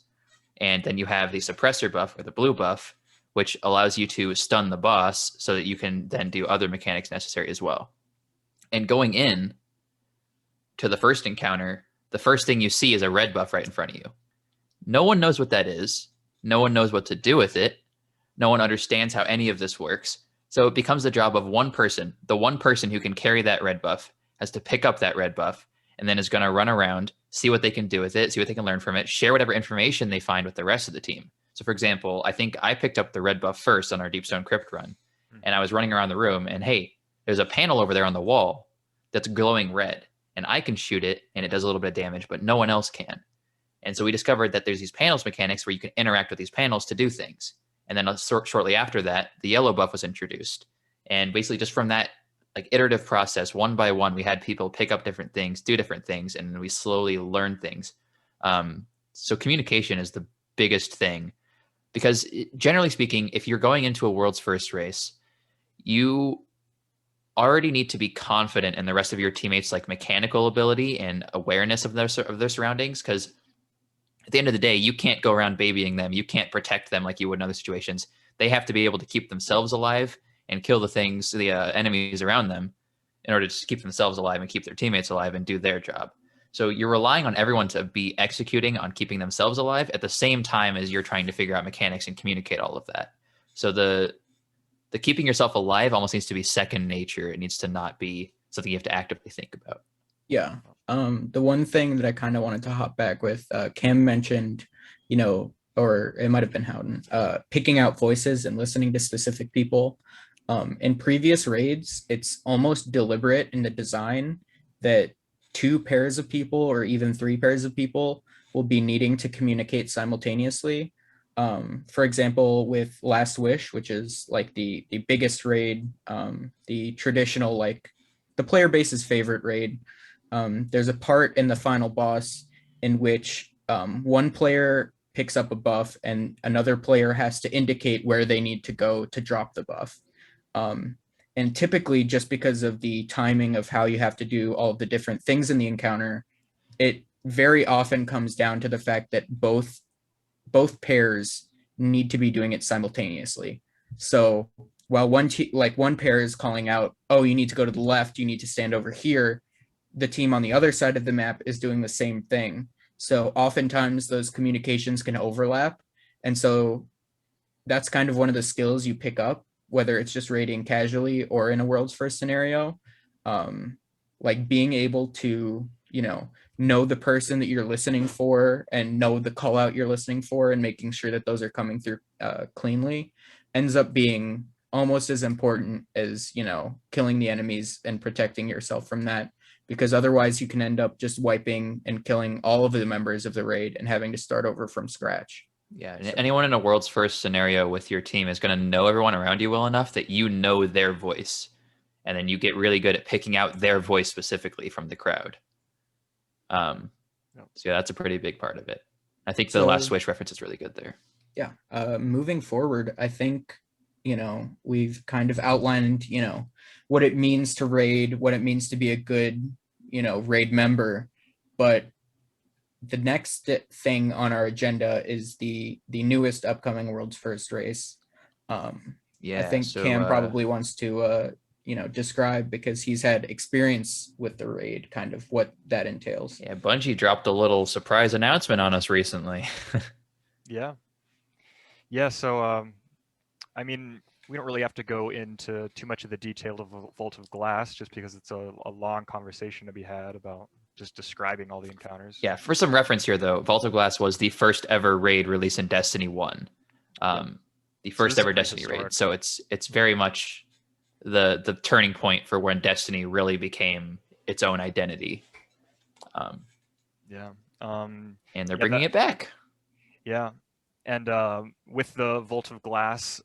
And then you have the suppressor buff or the blue buff, which allows you to stun the boss so that you can then do other mechanics necessary as well. And going in to the first encounter, the first thing you see is a red buff right in front of you. No one knows what that is. No one knows what to do with it. No one understands how any of this works. So it becomes the job of one person. The one person who can carry that red buff has to pick up that red buff and then is going to run around, see what they can do with it, see what they can learn from it, share whatever information they find with the rest of the team. So for example, I think I picked up the red buff first on our Deep Stone Crypt run, and I was running around the room and, hey, there's a panel over there on the wall that's glowing red, and I can shoot it and it does a little bit of damage, but no one else can. And so we discovered that there's these panels mechanics where you can interact with these panels to do things. And then shortly after that, the yellow buff was introduced. And basically just from that like iterative process, one by one, we had people pick up different things, do different things, and we slowly learn things. So communication is the biggest thing, because generally speaking, if you're going into a world's first race, you already need to be confident in the rest of your teammates' like mechanical ability and awareness of their surroundings, because at the end of the day, you can't go around babying them. You can't protect them like you would in other situations. They have to be able to keep themselves alive and kill the enemies around them in order to keep themselves alive and keep their teammates alive and do their job. So you're relying on everyone to be executing on keeping themselves alive at the same time as you're trying to figure out mechanics and communicate all of that. So the keeping yourself alive almost needs to be second nature. It needs to not be something you have to actively think about.
Yeah. The one thing that I kind of wanted to hop back with, Cam mentioned, or it might have been Howden, picking out voices and listening to specific people. In previous raids, it's almost deliberate in the design that 2 pairs of people or even 3 pairs of people will be needing to communicate simultaneously. For example, with Last Wish, which is like the biggest raid, the traditional, like the player base's favorite raid. There's a part in the final boss in which one player picks up a buff and another player has to indicate where they need to go to drop the buff. Um, and typically, just because of the timing of how you have to do all of the different things in the encounter, it very often comes down to the fact that both pairs need to be doing it simultaneously. So while one pair is calling out, "Oh, you need to go to the left, you need to stand over here," the team on the other side of the map is doing the same thing. So oftentimes those communications can overlap, and so that's kind of one of the skills you pick up, whether it's just raiding casually or in a world's first scenario. Um, like being able to, know the person that you're listening for and know the call out you're listening for and making sure that those are coming through cleanly ends up being almost as important as, killing the enemies and protecting yourself from that. Because otherwise you can end up just wiping and killing all of the members of the raid and having to start over from scratch.
Yeah,
So,
anyone in a world's first scenario with your team is going to know everyone around you well enough that you know their voice, and then you get really good at picking out their voice specifically from the crowd. So yeah, that's a pretty big part of it. I think the Last Switch reference is really good there.
Yeah. Moving forward, I think, we've kind of outlined, what it means to raid, what it means to be a good, raid member. But the next thing on our agenda is the newest upcoming world's first race. I
Yeah,
think
so
Cam probably wants to describe, because he's had experience with the raid, kind of what that entails.
yeah, Bungie dropped a little surprise announcement on us recently.
Yeah. Yeah. So, I mean, we don't really have to go into too much of the detail of Vault of Glass, just because it's a long conversation to be had about just describing all the encounters.
Yeah, for some reference here, though, Vault of Glass was the first ever raid released in Destiny 1. The first
this is
ever
pretty
Destiny raid.
historic.
So it's very much the turning point for when Destiny really became its own identity.
Yeah.
And they're
Yeah,
bringing it back.
Yeah. And with the Vault of Glass,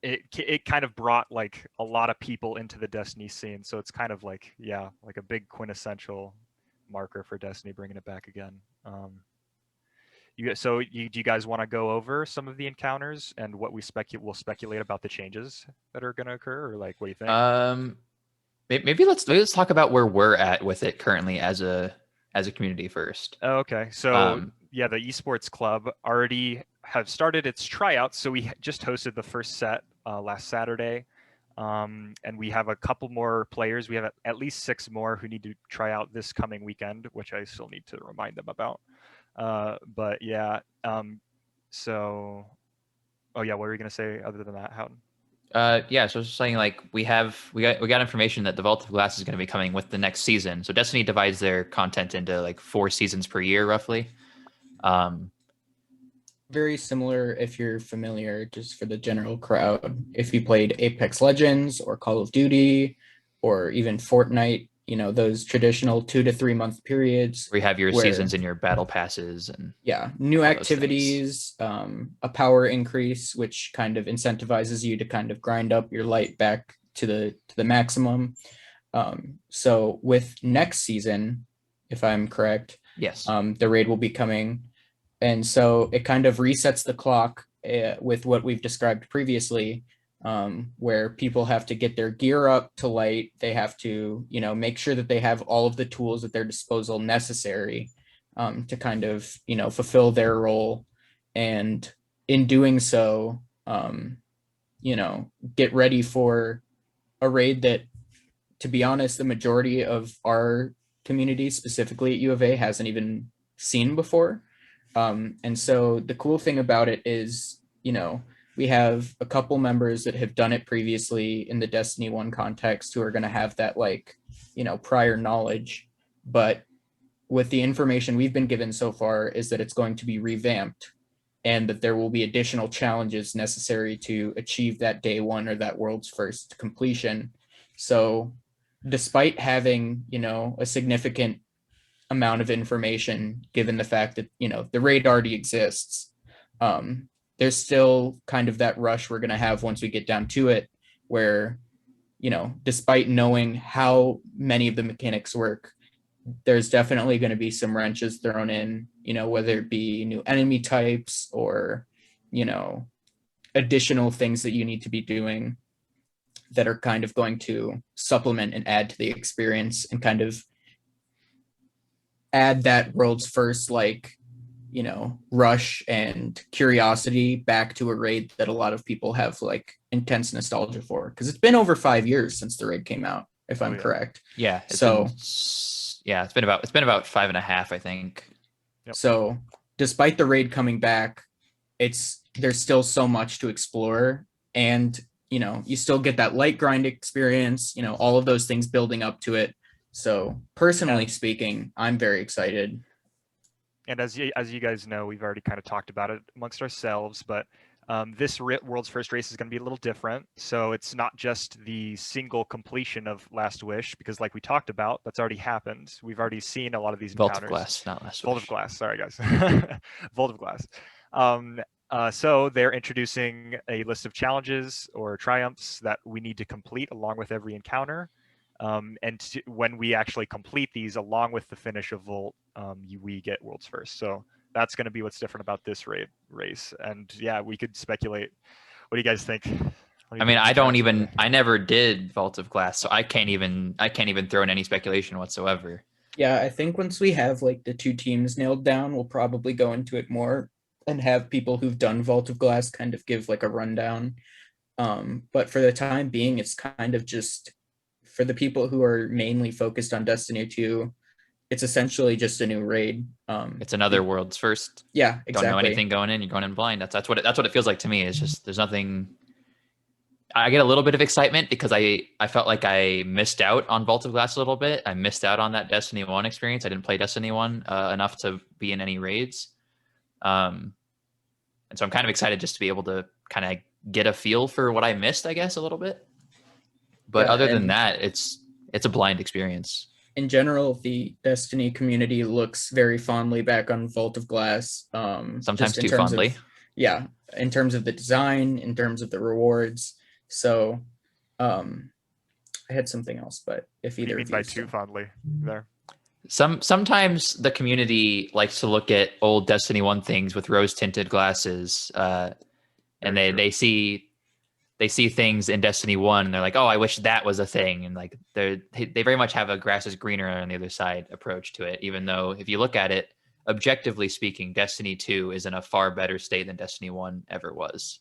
it kind of brought like a lot of people into the Destiny scene. So it's kind of like, yeah, like a big quintessential marker for Destiny, bringing it back again. Do you guys want to go over some of the encounters and what we'll speculate about the changes that are going to occur, or like, what do you think?
Maybe let's talk about where we're at with it currently as a community first.
Oh, okay. So yeah, the Esports Club already have started its tryouts. So we just hosted the first set last Saturday. And we have a couple more players. We have at least 6 more who need to try out this coming weekend, which I still need to remind them about. But yeah, so, oh yeah, what were you going to say other than that, Houghton?
Yeah, so I was just saying, like, we got information that the Vault of Glass is going to be coming with the next season. So Destiny divides their content into like 4 seasons per year, roughly.
Very similar, if you're familiar, just for the general crowd. If you played Apex Legends or Call of Duty or even Fortnite, those traditional 2 to 3 month periods
where you have your
where,
seasons and your battle passes and
new
all those
activities, a power increase, which kind of incentivizes you to kind of grind up your light back to the maximum. So with next season, if I'm correct,
yes,
the raid will be coming. And so it kind of resets the clock with what we've described previously, where people have to get their gear up to light. They have to, make sure that they have all of the tools at their disposal necessary to kind of, fulfill their role. And in doing so, get ready for a raid that, to be honest, the majority of our community, specifically at U of A, hasn't even seen before. And so the cool thing about it is, we have a couple members that have done it previously in the Destiny 1 context who are going to have that, like, prior knowledge. But with the information we've been given so far is that it's going to be revamped and that there will be additional challenges necessary to achieve that day one or that world's first completion. So despite having, a significant amount of information, given the fact that, the raid already exists, there's still kind of that rush we're going to have once we get down to it, where, despite knowing how many of the mechanics work, there's definitely going to be some wrenches thrown in, whether it be new enemy types or, additional things that you need to be doing that are kind of going to supplement and add to the experience and kind of add that world's first, rush and curiosity back to a raid that a lot of people have intense nostalgia for, because it's been over 5 years since the raid came out, if I'm correct.
Yeah. It's been about 5.5, I think.
Yep.
So despite the raid coming back, there's still so much to explore, and you still get that light grind experience, all of those things building up to it. So personally speaking, I'm very excited.
And as you guys know, we've already kind of talked about it amongst ourselves, but this world's first race is going to be a little different. So it's not just the single completion of Last Wish, because like we talked about, that's already happened. We've already seen a lot of these
Vault
encounters.
of Glass, not Last Wish.
Vault of Glass, sorry guys. Vault of Glass. So they're introducing a list of challenges or triumphs that we need to complete along with every encounter. When we actually complete these along with the finish of Vault, we get world's first. So that's going to be what's different about this race. And yeah, we could speculate. What do you guys think?
I never did Vault of Glass, so I can't even throw in any speculation whatsoever.
Yeah, I think once we have the two teams nailed down, we'll probably go into it more and have people who've done Vault of Glass kind of give a rundown. But for the time being, it's kind of just for the people who are mainly focused on Destiny 2, it's essentially just a new raid.
It's another world's first.
Yeah, exactly.
Don't know anything going in. You're going in blind. That's what it feels like to me. It's just there's nothing. I get a little bit of excitement because I felt like I missed out on Vault of Glass a little bit. I missed out on that Destiny 1 experience. I didn't play Destiny 1 enough to be in any raids. And so I'm kind of excited just to be able to kind of get a feel for what I missed, I guess, a little bit. But other than that, it's a blind experience.
In general, the Destiny community looks very fondly back on Vault of Glass.
Sometimes too fondly.
In terms of the design, in terms of the rewards. So I had something else, but if either of you
by too fondly there.
Sometimes the community likes to look at old Destiny 1 things with rose-tinted glasses, and they see things in Destiny 1 and they're like, oh, I wish that was a thing. And they very much have a grass is greener on the other side approach to it, even though if you look at it, objectively speaking, Destiny 2 is in a far better state than Destiny 1 ever was.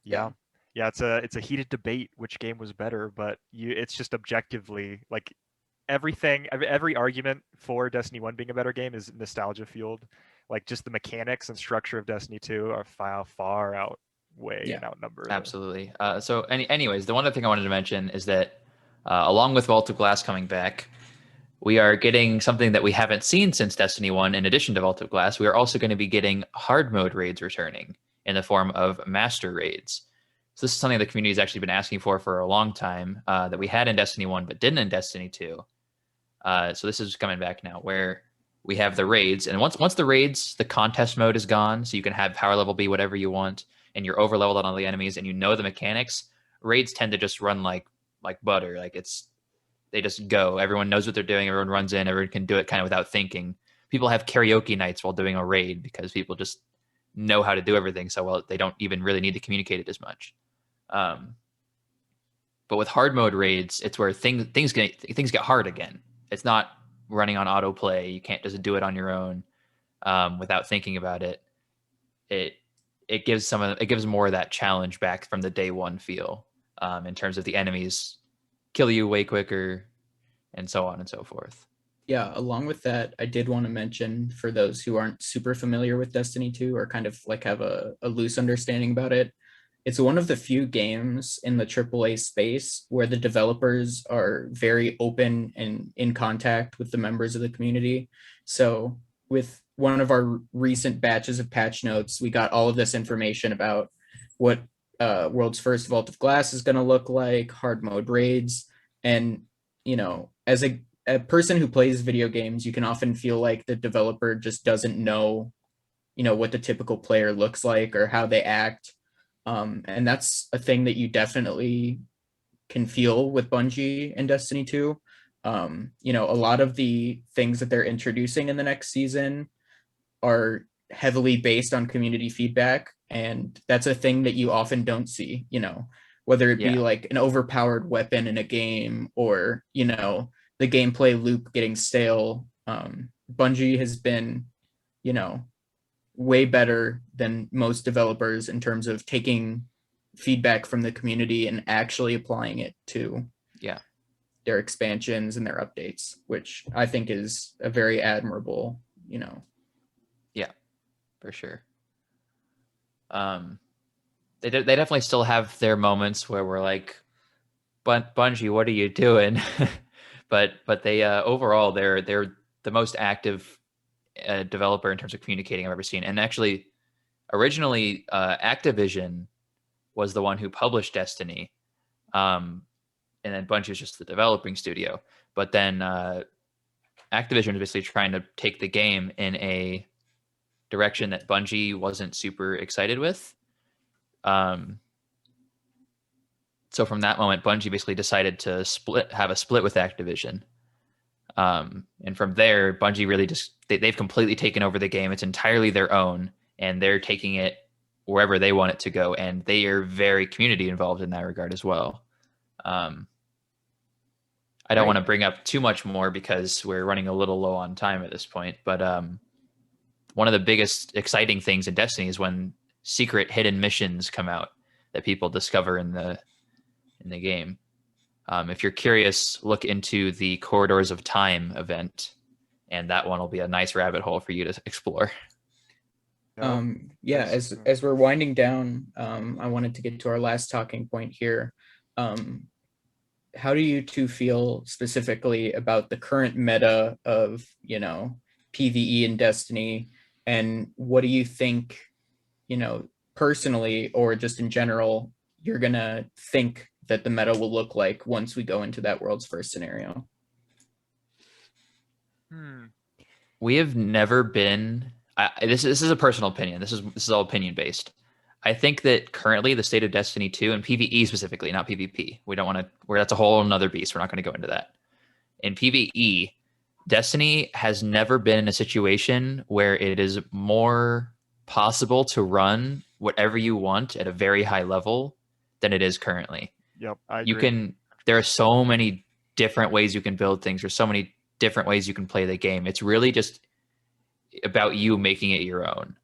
Yeah. It's a heated debate which game was better, but it's just objectively every argument for Destiny 1 being a better game is nostalgia fueled. Just the mechanics and structure of Destiny 2 are far outweigh and outnumber.
Absolutely. So anyways, the one other thing I wanted to mention is that along with Vault of Glass coming back, we are getting something that we haven't seen since Destiny 1. In addition to Vault of Glass, we are also going to be getting hard mode raids returning in the form of master raids. So this is something the community has actually been asking for a long time, that we had in Destiny 1 but didn't in Destiny 2. So this is coming back now, where we have the raids, and once the raids, the contest mode is gone, so you can have power level be whatever you want, and you're over leveled on all the enemies, and the mechanics. Raids tend to just run like butter. They just go. Everyone knows what they're doing. Everyone runs in. Everyone can do it kind of without thinking. People have karaoke nights while doing a raid because people just know how to do everything so well they don't even really need to communicate it as much. But with hard mode raids, it's where things get hard again. It's not running on autoplay. You can't just do it on your own without thinking about it. It gives more of that challenge back from the day one feel, in terms of the enemies kill you way quicker and so on and so forth.
Yeah, along with that, I did want to mention, for those who aren't super familiar with Destiny 2 or kind of have a loose understanding about it, it's one of the few games in the AAA space where the developers are very open and in contact with the members of the community. So with one of our recent batches of patch notes, we got all of this information about what World's First Vault of Glass is going to look like, hard mode raids. And, as a person who plays video games, you can often feel like the developer just doesn't know what the typical player looks like or how they act. And that's a thing that you definitely can feel with Bungie and Destiny 2. A lot of the things that they're introducing in the next season are heavily based on community feedback. And that's a thing that you often don't see, whether it be like an overpowered weapon in a game or, the gameplay loop getting stale. Bungie has been, you know, way better than most developers in terms of taking feedback from the community and actually applying it to their expansions and their updates, which I think is a very admirable,
Yeah, for sure. They definitely still have their moments where we're like, Bungie, what are you doing? but they overall they're the most active developer in terms of communicating I've ever seen. And actually, originally Activision was the one who published Destiny, and then Bungie was just the developing studio. But then Activision was basically trying to take the game in a direction that Bungie wasn't super excited with. So from that moment, Bungie basically decided to have a split with Activision. And from there, Bungie really just they've completely taken over the game. It's entirely their own, and they're taking it wherever they want it to go. And they are very community involved in that regard as well. I don't want to bring up too much more because we're running a little low on time at this point. But one of the biggest exciting things in Destiny is when secret hidden missions come out that people discover in the game. If you're curious, look into the Corridors of Time event, and that one will be a nice rabbit hole for you to explore.
As we're winding down, I wanted to get to our last talking point here. How do you two feel specifically about the current meta of, PvE in Destiny, and what do you think, personally or just in general, you're gonna think that the meta will look like once we go into that world's first scenario?
We have never been. This is a personal opinion. This is all opinion based. I think that currently the state of Destiny 2 and PvE specifically, not PvP. We don't want to. That's a whole another beast. We're not going to go into that. In PvE, Destiny has never been in a situation where it is more possible to run whatever you want at a very high level than it is currently.
Yep, I agree.
There are so many different ways you can build things. There's so many different ways you can play the game. It's really just about you making it your own.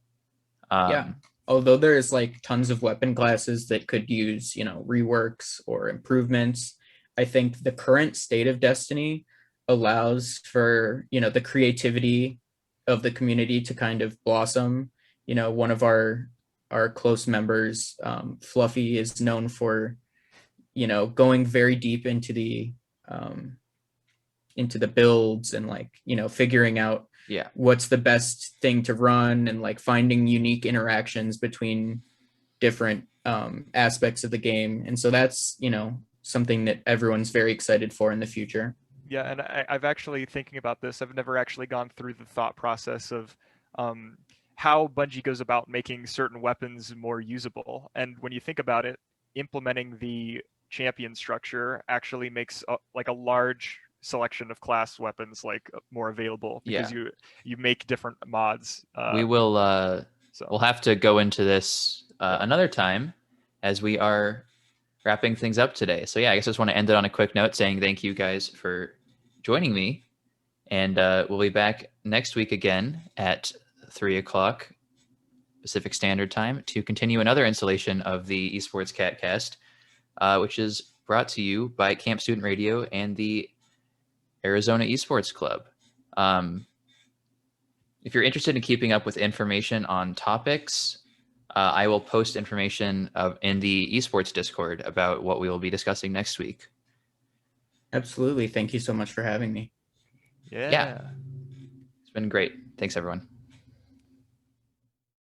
Although there's like tons of weapon classes that could use, reworks or improvements, I think the current state of Destiny allows for, the creativity of the community to kind of blossom. One of our close members, Fluffy, is known for, going very deep into the builds and like, figuring out what's the best thing to run and like finding unique interactions between different aspects of the game. And so that's, something that everyone's very excited for in the future.
Yeah, and I've actually thinking about this. I've never actually gone through the thought process of how Bungie goes about making certain weapons more usable. And when you think about it, implementing the champion structure actually makes like a large selection of class weapons like more available because you make different mods.
We will we'll have to go into this another time as we are wrapping things up today. So I guess I just want to end it on a quick note saying thank you guys for joining me, and we'll be back next week again at 3:00 Pacific Standard Time to continue another installation of the Esports Catcast, which is brought to you by Camp Student Radio and the Arizona Esports Club. If you're interested in keeping up with information on topics, I will post information in the Esports Discord about what we will be discussing next week.
Absolutely. Thank you so much for having me.
Yeah.
It's been great. Thanks, everyone.